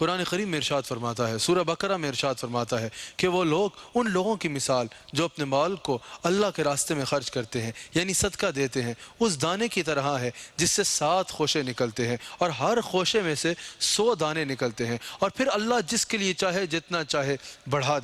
قرآن کریم میں ارشاد فرماتا ہے، سورہ بقرہ میں ارشاد فرماتا ہے کہ وہ لوگ، ان لوگوں کی مثال جو اپنے مال کو اللہ کے راستے میں خرچ کرتے ہیں، یعنی صدقہ دیتے ہیں، اس دانے کی طرح ہے جس سے 7 خوشے نکلتے ہیں اور ہر خوشے میں سے 100 دانے نکلتے ہیں، اور پھر اللہ جس کے لیے چاہے جتنا چاہے بڑھا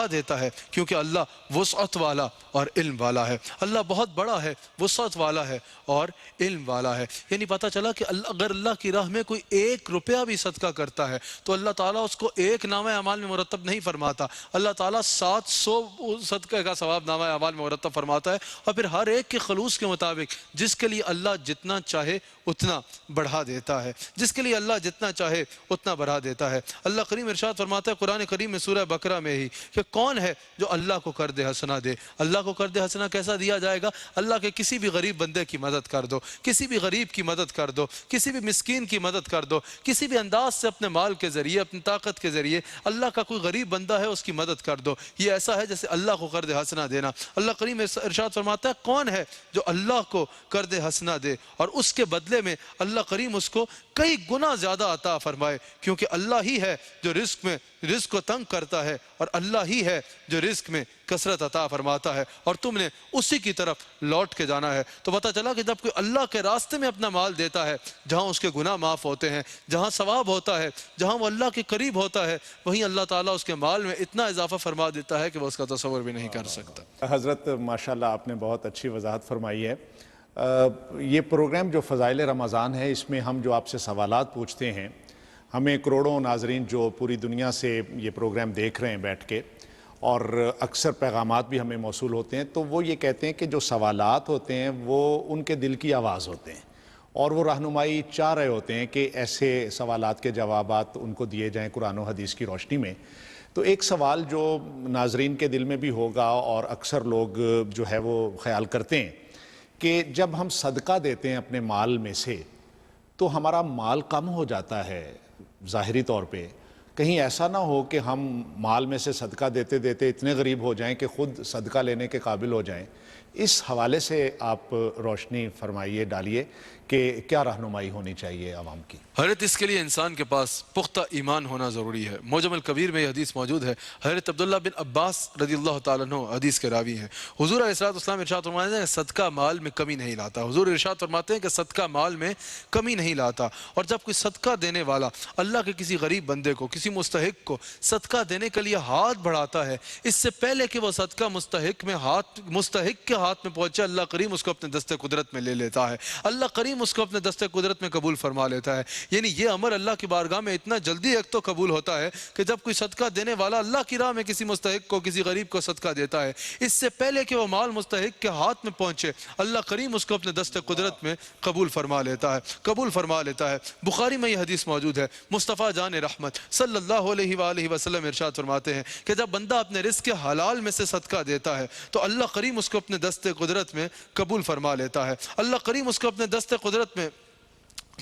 دیتا ہے کیونکہ اللہ وسعت والا اور علم والا ہے۔ اللہ بہت بڑا ہے، وسعت والا ہے اور علم والا ہے۔ یعنی پتہ چلا کہ اگر اللہ کی راہ میں کوئی 1 روپیہ بھی صدقہ کرتا ہے تو اللہ تعالیٰ اس کو 1 نامہ اعمال میں مرتب نہیں فرماتا، اللہ تعالیٰ 700 صدقہ کا ثواب نامہ اعمال میں مرتب فرماتا ہے، اور پھر ہر ایک کے خلوص کے مطابق جس کے لیے اللہ جتنا چاہے اتنا بڑھا دیتا ہے، جس کے لیے اللہ جتنا چاہے اتنا بڑھا دیتا ہے۔ اللہ کریم ارشاد فرماتا ہے قرآن کریم میں سورہ بقرہ میں ہی کہ کون ہے جو اللہ کو قرض حسنہ دے۔ اللہ کو قرض حسنہ کیسا دیا جائے گا؟ اللہ کے کسی بھی غریب بندے کی مدد کر دو، کسی بھی غریب کی مدد کر دو، کسی بھی مسکین کی مدد کر دو، کسی بھی انداز سے اپنے مال کے ذریعے، اپنی طاقت کے ذریعے اللہ کا کوئی غریب بندہ ہے اس کی مدد کر دو۔ یہ ایسا ہے جیسے اللہ کو قرض حسنہ دینا۔ اللہ کریم ارشاد فرماتا ہے کون ہے جو اللہ کو قرض حسنہ دے اور اس کے بدلے میں اللہ کریم اس کو کئی گنا زیادہ عطا فرمائے، کیونکہ اللہ ہی ہے جو رزق کو تنگ کرتا ہے اور اللہ ہی ہے جو رزق میں کثرت عطا فرماتا ہے، اور تم نے اسی کی طرف لوٹ کے جانا ہے۔ تو پتہ چلا کہ جب کوئی اللہ کے راستے میں اپنا مال دیتا ہے، جہاں اس کے گناہ معاف ہوتے ہیں، جہاں ثواب ہوتا ہے، جہاں وہ اللہ کے قریب ہوتا ہے، وہیں اللہ تعالیٰ اس کے مال میں اتنا اضافہ فرما دیتا ہے کہ وہ اس کا تصور بھی نہیں کر سکتا۔ حضرت ماشاءاللہ آپ نے بہت اچھی وضاحت فرمائی ہے۔ یہ پروگرام جو فضائل رمضان ہے، اس میں ہم جو آپ سے سوالات پوچھتے ہیں، ہمیں کروڑوں ناظرین جو پوری دنیا سے یہ پروگرام دیکھ رہے ہیں بیٹھ کے، اور اکثر پیغامات بھی ہمیں موصول ہوتے ہیں، تو وہ یہ کہتے ہیں کہ جو سوالات ہوتے ہیں وہ ان کے دل کی آواز ہوتے ہیں، اور وہ رہنمائی چاہ رہے ہوتے ہیں کہ ایسے سوالات کے جوابات ان کو دیے جائیں قرآن و حدیث کی روشنی میں۔ تو ایک سوال جو ناظرین کے دل میں بھی ہوگا اور اکثر لوگ جو ہے وہ خیال کرتے ہیں کہ جب ہم صدقہ دیتے ہیں اپنے مال میں سے تو ہمارا مال کم ہو جاتا ہے ظاہری طور پہ، کہیں ایسا نہ ہو کہ ہم مال میں سے صدقہ دیتے دیتے اتنے غریب ہو جائیں کہ خود صدقہ لینے کے قابل ہو جائیں۔ اس حوالے سے آپ روشنی فرمائیے، ڈالیے کہ کیا رہنمائی ہونی چاہیے عوام کی۔ حضرت اس کے لیے انسان کے پاس پختہ ایمان ہونا ضروری ہے۔ معجم الکبیر میں یہ حدیث موجود ہے، حضرت عبداللہ بن عباس رضی اللہ تعالیٰ عنہ حدیث کے راوی ہیں۔ حضور علیہ السلام ارشاد فرماتے ہیں کہ صدقہ مال میں کمی نہیں لاتا۔ حضور ارشاد فرماتے ہیں کہ صدقہ مال میں کمی نہیں لاتا، اور جب کوئی صدقہ دینے والا اللہ کے کسی غریب بندے کو، کسی مستحق کو صدقہ دینے کے لیے ہاتھ بڑھاتا ہے، اس سے پہلے کہ وہ صدقہ مستحق کے ہاتھ میں پہنچے، اللہ کریم اس کو اپنے دست قدرت میں لے لیتا ہے، اللہ کریم اس کو اپنے دست قدرت میں قبول فرما لیتا ہے۔ یعنی یہ امر اللہ کی بارگاہ میں اتنا جلدی ایک تو قبول ہوتا ہے کہ جب کوئی صدقہ دینے والا اللہ کی راہ میں کسی مستحق کو، کسی غریب کو صدقہ دیتا ہے، اس سے پہلے کہ وہ مال مستحق کے ہاتھ میں پہنچے، اللہ کریم اس کو اپنے دست قدرت میں قبول فرما لیتا ہے۔ بخاری میں یہ حدیث موجود ہے، مصطفیٰ جان رحمت صلی اللہ علیہ وآلہ وسلم ارشاد فرماتے ہیں کہ جب بندہ اپنے رزق کے حلال میں سے صدقہ دیتا ہے تو اللہ کریم اس کو اپنے دست قدرت میں قبول فرما لیتا ہے، اللہ کریم اس کو اپنے دست قدرت میں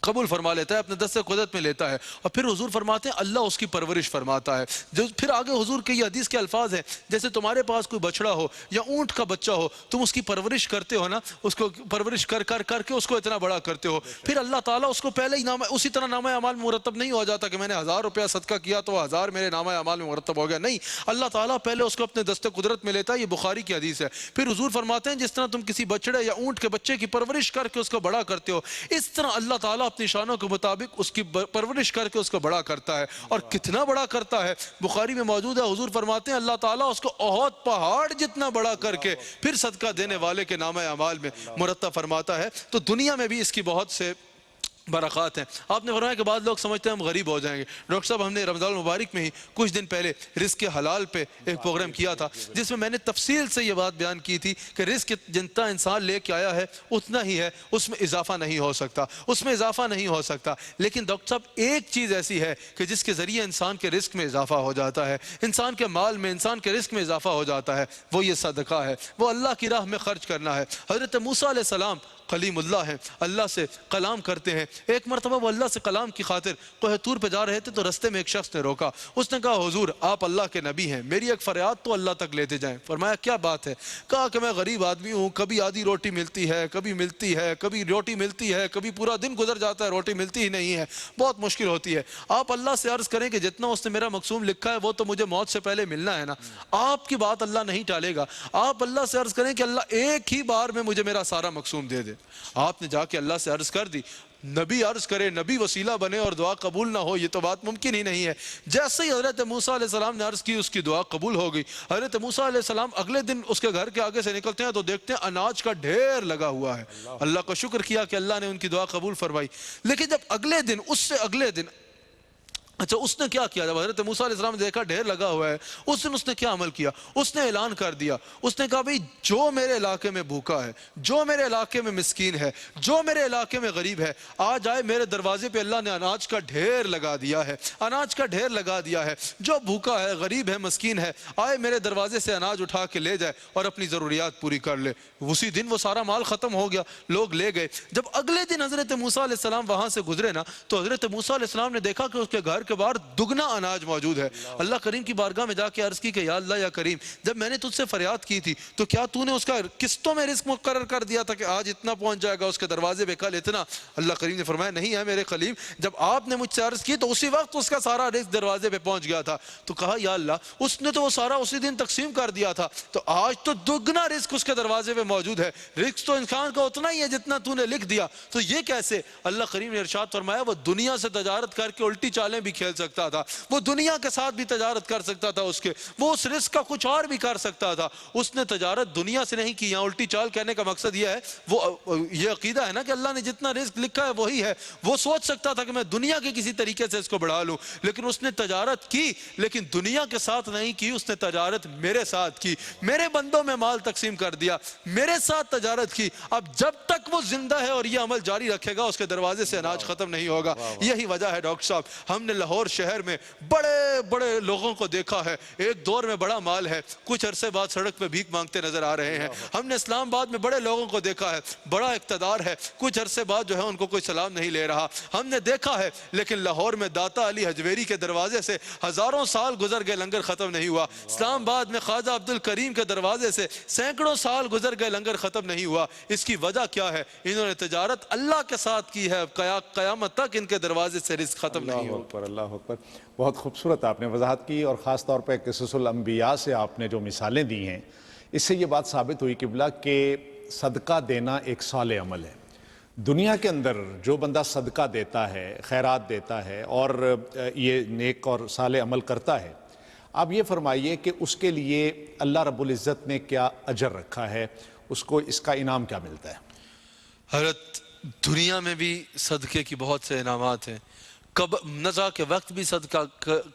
قبول فرما لیتا ہے، اپنے دست قدرت میں لیتا ہے، اور پھر حضور فرماتے ہیں اللہ اس کی پرورش فرماتا ہے۔ جو پھر آگے حضور کے یہ حدیث کے الفاظ ہیں، جیسے تمہارے پاس کوئی بچڑا ہو یا اونٹ کا بچہ ہو، تم اس کی پرورش کرتے ہو نا، اس کو پرورش کر کے اس کو اتنا بڑا کرتے ہو، پھر اللہ تعالیٰ اس کو پہلے ہی اسی طرح نامہ اعمال میں مرتب نہیں ہو جاتا کہ میں نے 1000 روپیہ صدقہ کیا تو 1000 میرے نامہ اعمال میں مرتب ہو گیا، نہیں، اللہ تعالیٰ پہلے اس کو اپنے دست قدرت میں لیتا ہے۔ یہ بخاری کی حدیث ہے۔ پھر حضور فرماتے ہیں جس طرح تم کسی بچڑے یا اونٹ کے بچے کی پرورش کر کے اس کو بڑا کرتے ہو، اس طرح اللہ تعالیٰ اپنی شانوں کے مطابق اس کی پرورش کر کے اس کو بڑا کرتا ہے، اور کتنا بڑا کرتا ہے بخاری میں موجود ہے۔ حضور فرماتے ہیں اللہ تعالیٰ اس کو احد پہاڑ جتنا بڑا کر کے پھر صدقہ دینے والے کے نامہ اعمال میں مرتب فرماتا ہے۔ تو دنیا میں بھی اس کی بہت سے برکات ہیں۔ آپ نے فرمایا کہ بعض لوگ سمجھتے ہیں ہم غریب ہو جائیں گے۔ ڈاکٹر صاحب ہم نے رمضان المبارک میں ہی کچھ دن پہلے رزق حلال پہ ایک پروگرام کیا تھا، جس میں نے تفصیل سے یہ بات بیان کی تھی کہ رزق جتنا انسان لے کے آیا ہے اتنا ہی ہے، اس میں اضافہ نہیں ہو سکتا، لیکن ڈاکٹر صاحب ایک چیز ایسی ہے کہ جس کے ذریعے انسان کے رزق میں اضافہ ہو جاتا ہے، انسان کے مال میں، انسان کے رزق میں اضافہ ہو جاتا ہے، وہ یہ صدقہ ہے، وہ اللہ کی راہ میں خرچ کرنا ہے۔ حضرت موسیٰ علیہ السلام کلیم اللہ ہیں، اللہ سے کلام کرتے ہیں۔ ایک مرتبہ وہ اللہ سے کلام کی خاطر کوہ طور پہ جا رہے تھے تو رستے میں ایک شخص نے روکا۔ اس نے کہا حضور آپ اللہ کے نبی ہیں، میری ایک فریاد تو اللہ تک لیتے جائیں۔ فرمایا کیا بات ہے؟ کہا کہ میں غریب آدمی ہوں، کبھی آدھی روٹی ملتی ہے، کبھی ملتی ہے، کبھی روٹی ملتی ہے، کبھی پورا دن گزر جاتا ہے روٹی ملتی ہی نہیں ہے، بہت مشکل ہوتی ہے۔ آپ اللہ سے عرض کریں کہ جتنا اس نے میرا مقصوم لکھا ہے وہ تو مجھے موت سے پہلے ملنا ہے نا، آپ کی بات اللہ نہیں ٹالے گا۔ آپ اللہ سے عرض کریں کہ اللہ ایک ہی بار میں مجھے میرا سارا مقصوم دے دے۔ آپ نے جا کے اللہ سے عرض کر دی۔ نبی عرض کرے، نبی وسیلہ بنے اور دعا قبول نہ ہو، یہ تو بات ممکن ہی نہیں ہے۔ جیسے ہی حضرت موسیٰ علیہ السلام نے عرض کی اس کی دعا قبول ہو گئی۔ حضرت موسیٰ علیہ السلام اگلے دن اس کے گھر کے آگے سے نکلتے ہیں تو دیکھتے ہیں اناج کا ڈھیر لگا ہوا ہے۔ اللہ کا شکر کیا کہ اللہ نے ان کی دعا قبول فرمائی۔ لیکن جب اگلے دن، اس سے اگلے دن، اچھا اس نے کیا کیا؟ جب حضرت موسیٰ علیہ السلام نے دیکھا ڈھیر لگا ہوا ہے، اس دن اس نے کیا عمل کیا؟ اس نے اعلان کر دیا، اس نے کہا بھئی جو میرے علاقے میں بھوکا ہے، جو میرے علاقے میں مسکین ہے، جو میرے علاقے میں غریب ہے، آج آئے میرے دروازے پہ، اللہ نے اناج کا ڈھیر لگا دیا ہے، اناج کا ڈھیر لگا دیا ہے، جو بھوکا ہے، غریب ہے، مسکین ہے، آئے میرے دروازے سے اناج اٹھا کے لے جائے اور اپنی ضروریات پوری کر لے۔ اسی دن وہ سارا مال ختم ہو گیا، لوگ لے گئے۔ جب اگلے دن حضرت موسیٰ علیہ السلام وہاں سے گزرے نا تو حضرت موسیٰ علیہ السلام نے دیکھا کہ اس کے گھر کے باہر دگنا اناج موجود ہے۔ اللہ کریم کی بارگاہ میں جا کے عرض کی کہ یا اللہ یا کریم، جب میں نے تجھ سے فریاد کی تھی تو کیا تو نے اس کا قسطوں میں رزق مقرر کر دیا تھا کہ آج اتنا پہنچ جائے گا اس کے دروازے پہ، کل اتنا؟ اللہ کریم نے فرمایا نہیں ہے میرے خلیل، جب آپ نے مجھ سے عرض کی تو اسی وقت اس کا سارا رزق دروازے پہ پہنچ گیا تھا۔ تو کہا یا اللہ اس نے تو وہ سارا اسی دن تقسیم کر دیا تھا، تو آج تو دگنا رزق اس کے دروازے پہ موجود ہے، رزق تو انسان کا اتنا ہی ہے جتنا تو نے لکھ دیا، تو یہ کیسے؟ اللہ کریم نے ارشاد فرمایا وہ دنیا سے تجارت کر کے الٹی چالیں بھی کھیل سکتا تھا، وہ دنیا کے ساتھ بھی تجارت کر سکتا تھا، وہ اس رزق کا کچھ اور بھی کر سکتا تھا۔ اس نے تجارت دنیا سے نہیں کی۔ یہاں الٹی چال کہنے کا مقصد یہ ہے، وہ یہ عقیدہ ہے نا کہ اللہ نے جتنا رزق لکھا ہے وہی ہے۔ وہ سوچ سکتا تھا کہ میں دنیا کے کسی طریقے سے اس کو بڑھا لوں، لیکن اس نے تجارت کی، لیکن دنیا کے ساتھ نہیں کی، اس نے تجارت میرے ساتھ کی، میرے بندوں میں مال تقسیم کر دیا، میرے ساتھ تجارت کی۔ اب جب تک وہ زندہ ہے اور یہ عمل جاری رکھے گا اس کے دروازے سے اناج ختم نہیں ہوگا۔ یہی وجہ ہے ڈاکٹر صاحب، ہم نے لاہور شہر میں بڑے بڑے لوگوں کو دیکھا ہے، ایک دور میں بڑا مال ہے، کچھ عرصے بعد سڑک پہ بھیک مانگتے نظر آ رہے ہیں۔ ہم نے اسلام آباد میں بڑے لوگوں کو دیکھا ہے، بڑا اقتدار ہے، کچھ عرصے بعد جو ہے ان کو کوئی سلام نہیں لے رہا۔ ہم نے دیکھا ہے، لیکن لاہور میں داتا علی حجویری کے دروازے سے ہزاروں سال گزر گئے، لنگر ختم نہیں ہوا۔ اسلام آباد میں خواجہ عبد الکریم کے دروازے سے سینکڑوں سال گزر گئے، لنگر ختم نہیں ہوا۔ اس کی وجہ کیا ہے؟ انہوں نے تجارت اللہ کے ساتھ کی ہے، قیامت تک ان کے دروازے سے رزق ختم نہیں اللہ ہوگا۔ اکبر، اللہ اکبر۔ بہت خوبصورت آپ نے وضاحت کی، اور خاص طور پہ قصص الانبیاء سے آپ نے جو مثالیں دی ہیں، اس سے یہ بات ثابت ہوئی قبلہ کہ صدقہ دینا ایک صالح عمل ہے۔ دنیا کے اندر جو بندہ صدقہ دیتا ہے، خیرات دیتا ہے اور یہ نیک اور صالح عمل کرتا ہے، آپ یہ فرمائیے کہ اس کے لیے اللہ رب العزت نے کیا اجر رکھا ہے، اس کو اس کا انعام کیا ملتا ہے؟ حضرت دنیا میں بھی صدقے کی بہت سے انعامات ہیں، نزا کے وقت بھی صدقہ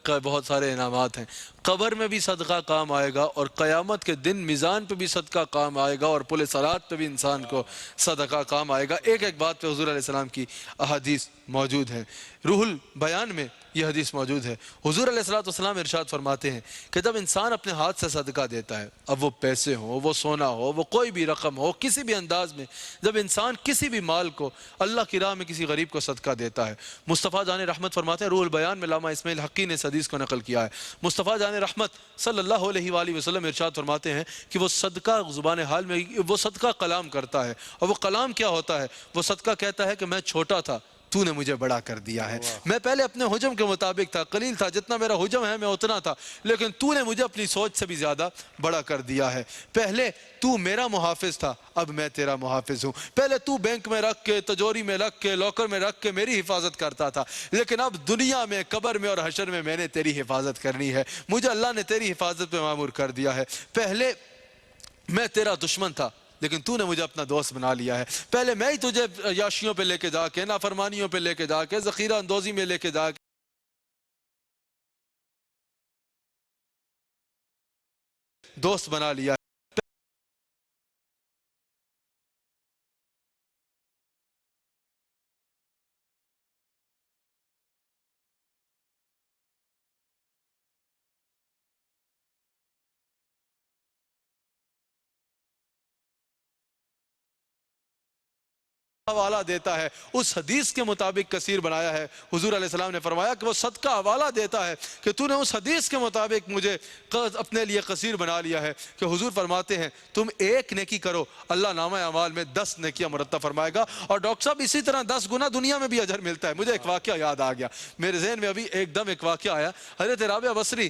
کا بہت سارے انعامات ہیں، قبر میں بھی صدقہ کام آئے گا، اور قیامت کے دن میزان پہ بھی صدقہ کام آئے گا، اور پل صراط پہ بھی انسان کو صدقہ کام آئے گا۔ ایک ایک بات پہ حضور علیہ السلام کی احادیث موجود ہیں۔ روح البیان میں یہ حدیث موجود ہے۔ حضور علیہ السلام ارشاد فرماتے ہیں کہ جب انسان اپنے ہاتھ سے صدقہ دیتا ہے، اب وہ پیسے ہو، وہ سونا ہو، وہ کوئی بھی رقم ہو، کسی بھی انداز میں، جب انسان کسی بھی مال کو اللہ کی راہ میں کسی غریب کو صدقہ دیتا ہے، مصطفیٰ جان رحمت فرماتے ہیں، روح البیان میں علامہ اسماعیل حقی نے اس حدیث کو نقل کیا ہے، مصطفیٰ جان رحمت صلی اللہ علیہ وآلہ وسلم ارشاد فرماتے ہیں کہ وہ صدقہ زبان حال میں، وہ صدقہ کلام کرتا ہے، اور وہ کلام کیا ہوتا ہے؟ وہ صدقہ کہتا ہے کہ میں چھوٹا تھا، تو نے مجھے بڑا کر دیا ہے، میں پہلے اپنے حجم کے مطابق تھا، قلیل تھا، جتنا میرا حجم ہے میں اتنا تھا، لیکن تو نے مجھے اپنی سوچ سے بھی زیادہ بڑا کر دیا ہے۔ پہلے تو میرا محافظ تھا، اب میں تیرا محافظ ہوں۔ پہلے تو بینک میں رکھ کے، تجوری میں رکھ کے، لاکر میں رکھ کے میری حفاظت کرتا تھا، لیکن اب دنیا میں، قبر میں اور حشر میں نے تیری حفاظت کرنی ہے، مجھے اللہ نے تیری حفاظت پہ مامور کر دیا ہے۔ پہلے میں تیرا دشمن تھا، لیکن تو نے مجھے اپنا دوست بنا لیا ہے۔ پہلے میں ہی تجھے عیاشیوں پہ لے کے جا کے، نافرمانیوں پہ لے کے جا کے، ذخیرہ اندوزی میں لے کے جا کے دوست بنا لیا ہے۔ حوالہ دیتا ہے اس حدیث کے مطابق کثیر بنایا ہے۔ حضور علیہ السلام نے فرمایا کہ وہ صدقہ حوالہ دیتا ہے کہ تو نے اس حدیث کے مطابق مجھے اپنے لیے کثیر بنا لیا ہے، کہ حضور فرماتے ہیں تم ایک نیکی کرو اللہ نامہ اعمال میں 10 نیکیاں مرتب فرمائے گا، اور ڈاکٹر صاحب اسی طرح 10 گنا دنیا میں بھی اجر ملتا ہے۔ مجھے ایک واقعہ یاد آ گیا، میرے ذہن میں ابھی ایک دم ایک واقعہ آیا۔ حضرت رابعہ بصری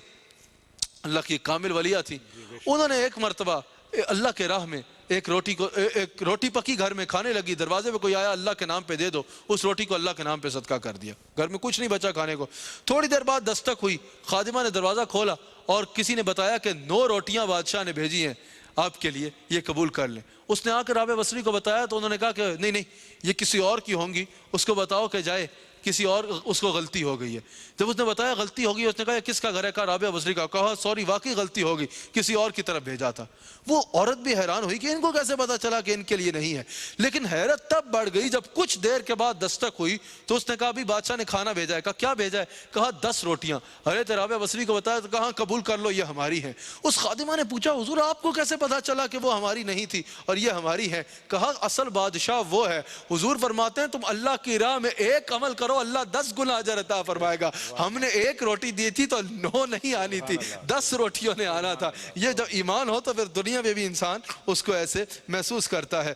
اللہ کی کامل ولیہ تھی، انہوں نے ایک مرتبہ اللہ کے راہ میں ایک روٹی پکی گھر میں کھانے لگی، دروازے پہ کوئی آیا اللہ کے نام پہ دے دو، اس روٹی کو اللہ کے نام پہ صدقہ کر دیا، گھر میں کچھ نہیں بچا کھانے کو۔ تھوڑی دیر بعد دستک ہوئی، خادمہ نے دروازہ کھولا اور کسی نے بتایا کہ 9 روٹیاں بادشاہ نے بھیجی ہیں آپ کے لیے، یہ قبول کر لیں۔ اس نے آ کر رابعہ بصری کو بتایا تو انہوں نے کہا کہ نہیں یہ کسی اور کی ہوں گی، اس کو بتاؤ کہ جائے، کسی اور اس کو غلطی ہو گئی ہے۔ جب اس نے بتایا غلطی ہوگی، اس نے کہا یہ کس کا گھر ہے؟ کہا رابعہ بصری کا۔ کہا سوری واقعی غلطی ہوگی، کسی اور کی طرف بھیجا تھا۔ وہ عورت بھی حیران ہوئی کہ ان کو کیسے پتا چلا کہ ان کے لیے نہیں ہے، لیکن حیرت تب بڑھ گئی جب کچھ دیر کے بعد دستک ہوئی تو اس نے کہا بھی بادشاہ نے کھانا بھیجا ہے۔ کہا کیا بھیجا ہے؟ کہا 10 روٹیاں۔ حضرت رابعہ بصری کو بتایا تو کہا قبول کر لو، یہ ہماری ہیں۔ اس خادمہ نے پوچھا حضور آپ کو کیسے پتا چلا کہ وہ ہماری نہیں تھی اور یہ ہماری ہے؟ کہا اصل بادشاہ وہ ہے، حضور فرماتے ہیں تم اللہ کی راہ میں ایک عمل کرو اللہ 10 گنا اجر عطا فرمائے گا۔ ہم نے ایک روٹی دی تھی تو 9 نہیں آنی تھی، 10 روٹیوں نے آنا تھا۔ یہ جب ایمان ہو تو پھر دنیا میں بھی انسان اس کو ایسے محسوس کرتا ہے۔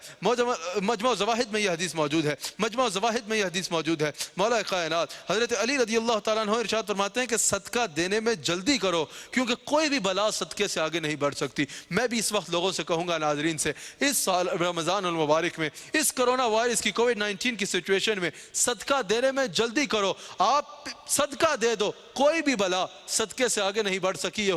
مجمع زواہد میں یہ حدیث موجود ہے، مجمع زواہد میں یہ حدیث موجود ہے۔ مولا کائنات حضرت علی رضی اللہ تعالیٰ عنہ ارشاد فرماتے ہیں کہ صدقہ دینے میں جلدی کرو کیونکہ کوئی بھی بلا صدقے سے آگے نہیں بڑھ سکتی۔ میں بھی اس وقت لوگوں سے کہوں گا، ناظرین سے، اس سال رمضان المبارک میں اس کرونا وائرس کی کووڈ-19 کی سچویشن میں صدقہ دینے میں جلدی کرو۔ آپ صدقہ دے دو، کوئی بھی بلا صدقے سے آگے نہیں بڑھ سکتی، یہ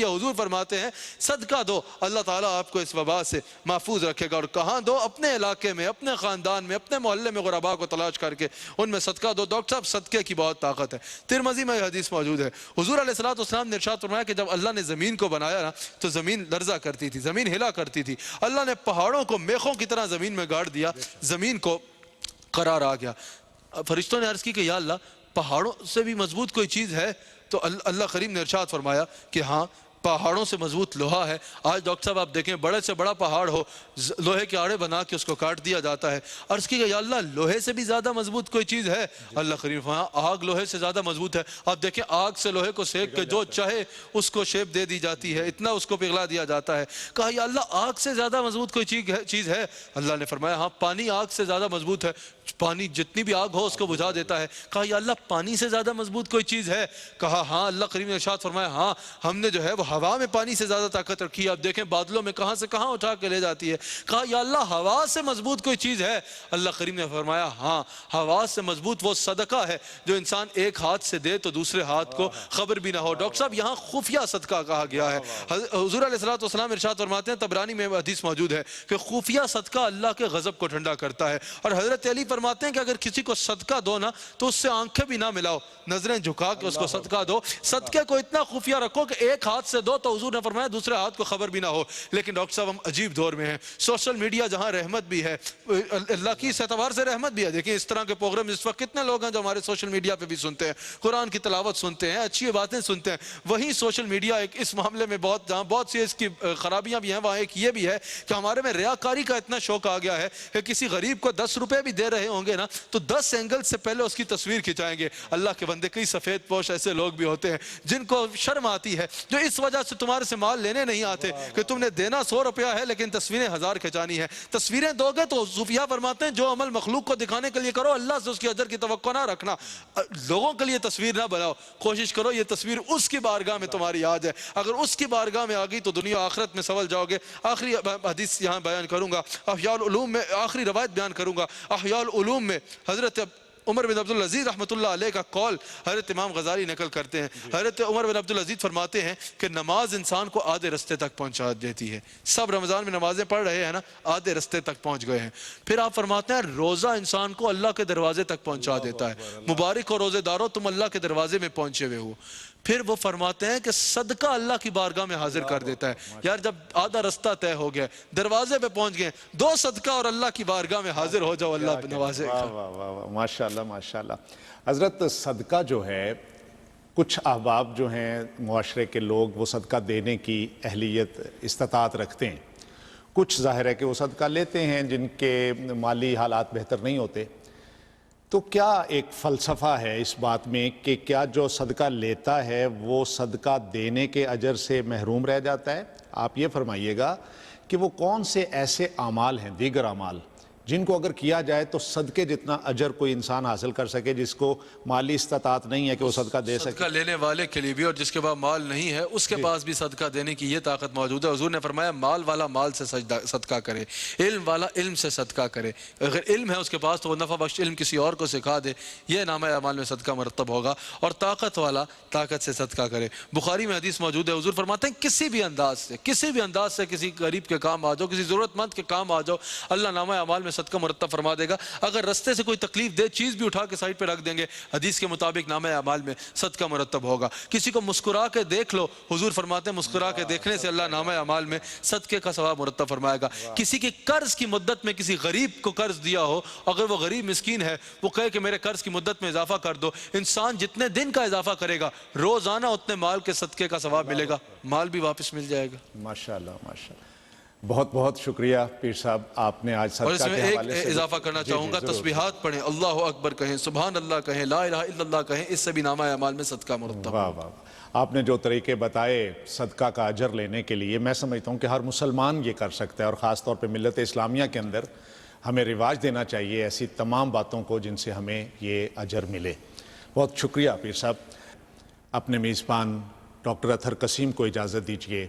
حضور فرماتے ہیں صدقہ دو، اللہ تعالیٰ آپ کو اس وبا سے محفوظ رکھے گا۔ اور کہاں دو؟ اپنے علاقے میں، اپنے خاندان میں، اپنے محلے میں غرباء کو تلاش کر کے ان میں صدقہ دو۔ ڈاکٹر صاحب صدقے کی بہت طاقت ہے، ترمذی میں یہ حدیث موجود ہے۔ حضور علیہ السلام نے ارشاد فرمایا کہ جب اللہ نے زمین کو بنایا نا تو زمین لرزا کرتی تھی، زمین ہلا کرتی تھی۔ اللہ نے پہاڑوں کو میخوں کی طرح زمین میں گاڑ دیا، زمین کو قرار آ گیا۔ فرشتوں نے عرض کی کہ یا اللہ پہاڑوں سے بھی مضبوط کوئی چیز ہے؟ تو اللہ کریم نے ارشاد فرمایا کہ ہاں پہاڑوں سے مضبوط لوہا ہے۔ آج ڈاکٹر صاحب آپ دیکھیں بڑے سے بڑا پہاڑ ہو، لوہے کے آڑے بنا کے اس کو کاٹ دیا جاتا ہے۔ عرض کی کہ یا اللہ لوہے سے بھی زیادہ مضبوط کوئی چیز ہے؟ اللہ کریم فرمایا آگ لوہے سے زیادہ مضبوط ہے۔ آپ دیکھیں آگ سے لوہے کو سیک کے جو چاہے اس کو شیپ دے دی جاتی ہے، اتنا اس کو پگھلا دیا جاتا ہے۔ کہا یا اللہ آگ سے زیادہ مضبوط کوئی چیز ہے؟ اللہ نے فرمایا ہاں پانی آگ سے زیادہ مضبوط ہے، پانی جتنی بھی آگ ہو اس کو بجھا دیتا ہے۔ کہا یا اللہ پانی سے زیادہ مضبوط کوئی چیز ہے؟ کہا ہاں۔ اللہ کریم نے ارشاد فرمایا ہاں ہم نے جو ہے وہ ہوا میں پانی سے زیادہ طاقت رکھی ہے، اب دیکھیں بادلوں میں کہاں سے کہاں اٹھا کے لے جاتی ہے۔ کہا یا اللہ ہوا سے مضبوط کوئی چیز ہے؟ اللہ کریم نے فرمایا ہاں ہوا سے مضبوط وہ صدقہ ہے جو انسان ایک ہاتھ سے دے تو دوسرے ہاتھ کو خبر بھی نہ ہو۔ ڈاکٹر صاحب یہاں خفیہ صدقہ کہا گیا ہے۔ حضور علیہ السلام ارشاد فرماتے ہیں، طبرانی میں حدیث موجود ہے کہ خفیہ صدقہ اللہ کے غضب کو ٹھنڈا کرتا ہے۔ اور حضرت علی فرماتے ہیں کہ اگر کسی کو صدقہ دو نا تو اس سے آنکھیں بھی نہ ملاؤ، نظریں جھکا کے اس کو صدقہ دو، صدقے کو اتنا خفیہ رکھو کہ ایک ہاتھ سے دو تو حضور نے فرمایا دوسرے ہاتھ کو خبر بھی نہ ہو۔ لیکن ڈاکٹر صاحب ہم عجیب دور میں ہیں، سوشل میڈیا جہاں رحمت بھی ہے، اللہ کی اس اعتبار سے رحمت بھی ہے۔ دیکھیں اس طرح کے پروگرام اس وقت کتنے لوگ ہیں جو ہمارے سوشل میڈیا پہ بھی سنتے ہیں، قرآن کی تلاوت سنتے ہیں، اچھی باتیں سنتے ہیں۔ وہیں سوشل میڈیا ایک اس معاملے میں جہاں بہت سی اس کی خرابیاں بھی ہیں، وہاں ایک یہ بھی ہے کہ ہمارے میں ریاکاری کا اتنا شوق آ گیا ہے کہ کسی غریب کو 10 روپے بھی دے رہے ہوں گے نا تو 10 اینگل سے پہلے اس کی تصویر کھنچائیں گے۔ اللہ کے بندے کئی سفید پوش ایسے لوگ بھی ہوتے ہیں جن کو شرم آتی ہے، جو اس وجہ سے تمہارے سے مال لینے نہیں آتے کہ تم نے دینا 100 روپیہ ہے لیکن تصویریں 1000 کھنچانی ہے۔ تصویریں دو گے تو صوفیہ فرماتے ہیں جو عمل مخلوق کو دکھانے کے لیے کرو اللہ سے اس کی اجر کی توقع نہ رکھنا، لوگوں کے لیے تصویر نہ بناؤ، کوشش کرو یہ تصویر اس کی بارگاہ میں تمہاری آ جائے۔ اگر اس کی بارگاہ میں آ گئی تو دنیا آخرت میں سنول جاؤ گے۔ آخری حدیث یہاں بیان کروں گا، احیاء العلوم میں آخری روایت بیان کروں گا۔ احیاء العلوم میں حضرت عمر بن عبدالعزیز رحمۃ اللہ علیہ کا قول حضرت امام غزالی نقل کرتے ہیں۔ حضرت عمر بن عبدالعزیز فرماتے ہیں کہ نماز انسان کو آدھے رستے تک پہنچا دیتی ہے۔ سب رمضان میں نمازیں پڑھ رہے ہیں نا، آدھے رستے تک پہنچ گئے ہیں۔ پھر آپ فرماتے ہیں روزہ انسان کو اللہ کے دروازے تک پہنچا دیتا ہے۔ مبارک ہو روزے دارو تم اللہ کے دروازے میں پہنچے ہوئے ہو۔ پھر وہ فرماتے ہیں کہ صدقہ اللہ کی بارگاہ میں حاضر کر دیتا ہے۔ یار جب آدھا رستہ طے ہو گیا، دروازے پہ پہنچ گئے، 2 صدقہ اور اللہ کی بارگاہ میں حاضر ہو جاؤ، اللہ نوازے گا۔ ماشاءاللہ ماشاءاللہ۔ حضرت صدقہ جو ہے، کچھ احباب جو ہیں معاشرے کے لوگ وہ صدقہ دینے کی اہلیت استطاعت رکھتے ہیں، کچھ ظاہر ہے کہ وہ صدقہ لیتے ہیں جن کے مالی حالات بہتر نہیں ہوتے، تو کیا ایک فلسفہ ہے اس بات میں کہ کیا جو صدقہ لیتا ہے وہ صدقہ دینے کے اجر سے محروم رہ جاتا ہے؟ آپ یہ فرمائیے گا کہ وہ کون سے ایسے اعمال ہیں، دیگر اعمال، جن کو اگر کیا جائے تو صدقے جتنا اجر کوئی انسان حاصل کر سکے جس کو مالی استطاعت نہیں ہے کہ وہ صدقہ دے سکے؟ صدقہ لینے والے کے لیے بھی اور جس کے پاس مال نہیں ہے اس کے پاس بھی صدقہ دینے کی یہ طاقت موجود ہے۔ حضور نے فرمایا مال والا مال سے صدقہ کرے، علم والا علم سے صدقہ کرے، اگر علم ہے اس کے پاس تو وہ نفع بخش علم کسی اور کو سکھا دے، یہ نامہ اعمال میں صدقہ مرتب ہوگا۔ اور طاقت والا طاقت سے صدقہ کرے۔ بخاری میں حدیث موجود ہے، حضور فرماتے ہیں کسی بھی انداز سے کسی غریب کے کام آ جاؤ، کسی ضرورت مند کے کام آ جاؤ، اللہ نامہ اعمال میں صدقہ مرتب فرما دے گا۔ اگر رستے سے کوئی تکلیف دہ چیز بھی اٹھا کے سائڈ پہ رکھ دیں گے، حدیث کے مطابق نامہ اعمال میں صدقہ مرتب ہوگا۔ کسی کو مسکرا کے دیکھ لو، حضور فرماتے ہیں مسکرا کے دیکھنے سے اللہ نامہ اعمال میں صدقے کا ثواب مرتب فرمائے گا۔ کسی کی قرض کی مدت میں کسی غریب کو قرض دیا ہو، اگر وہ غریب مسکین ہے، وہ کہے کہ میرے قرض کی مدت میں اضافہ کر دو، انسان جتنے دن کا اضافہ کرے گا روزانہ اتنے مال کے صدقے کا ثواب ملے گا، مال بھی واپس مل جائے گا۔ ماشاءاللہ ماشاءاللہ، بہت بہت شکریہ پیر صاحب، آپ نے آج اور صدقہ اس میں کے ایک حوالے سے اضافہ کرنا چاہوں گا، ضرور۔ تسبیحات پڑھیں، اللہ اکبر کہیں، سبحان اللہ کہیں، لا الہ الا اللہ کہیں، اس سے بھی نامہ اعمال میں صدقہ مرتب۔ واہ واہ، آپ نے جو طریقے بتائے صدقہ کا اجر لینے کے لیے، میں سمجھتا ہوں کہ ہر مسلمان یہ کر سکتا ہے، اور خاص طور پہ ملت اسلامیہ کے اندر ہمیں رواج دینا چاہیے ایسی تمام باتوں کو جن سے ہمیں یہ اجر ملے۔ بہت شکریہ پیر صاحب۔ اپنے میزبان ڈاکٹر اطہر قسیم کو اجازت دیجیے۔